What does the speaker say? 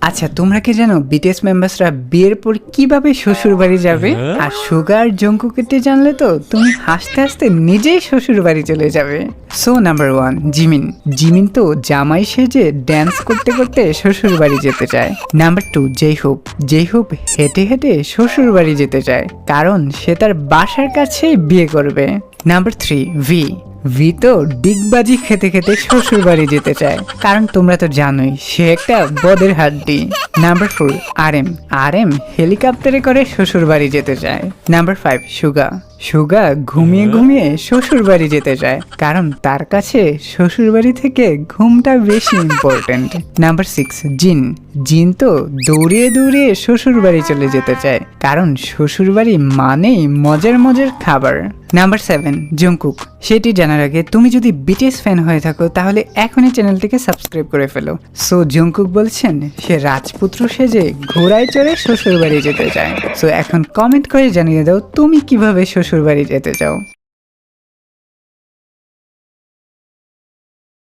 আচ্ছা তোমরা কি জানো বিটিএস মেম্বার্সরা বিয়ের পর কিভাবে শ্বশুর বাড়ি যাবে? আর সুগা আর জঙ্কুকে জানলে তো তুমি হাসতে হাসতে নিজেই শ্বশুর বাড়ি চলে যাবে। So number 1 Jimin. জিমিন তো জামাই সেজে ড্যান্স করতে করতে শ্বশুর বাড়ি যেতে চায়। নাম্বার 2 জেইহোপ। জেইহোপ হেঁটে হেঁটে শ্বশুর বাড়ি যেতে চায়, কারণ সে তার বাসার কাছেই বিয়ে করবে। Number 3 V. ভি তো ডিগবাজি খেতে খেতে শ্বশুর বাড়ি যেতে চায়, কারণ তোমরা তো জানোই সে একটা বদের হাড্ডি। Number 4 RM. আরএম হেলিকপ্টারে করে শ্বশুর বাড়ি যেতে চায়। নাম্বার 5 সুগা। সুগা ঘুমিয়ে ঘুমিয়ে শ্বশুর বাড়ি যেতে চায়, কারণ তার কাছে শ্বশুর বাড়ি থেকে ঘুমটা বেশি ইম্পর্টেন্ট। নাম্বার 6 জিন। জিন তো দৌড়িয়ে দৌড়িয়ে শ্বশুর বাড়ি চলে যেতে চায়, কারণ শ্বশুর বাড়ি মানেই মজার মজার খাবার। Number 7 Jungkook. সেটি জানার আগে তুমি যদি বিটিএস ফ্যান হয়ে থাকো তাহলে এখনই চ্যানেলটিকে সাবস্ক্রাইব করে ফেলো। সো জঙ্কুক বলছেন সে রাজপুত্র সেজে ঘোড়ায় চড়ে শ্বশুর বাড়ি যেতে চায়। সো এখন কমেন্ট করে জানিয়ে দাও তুমি কিভাবে শ্বশুর বাড়ি যেতে চাও।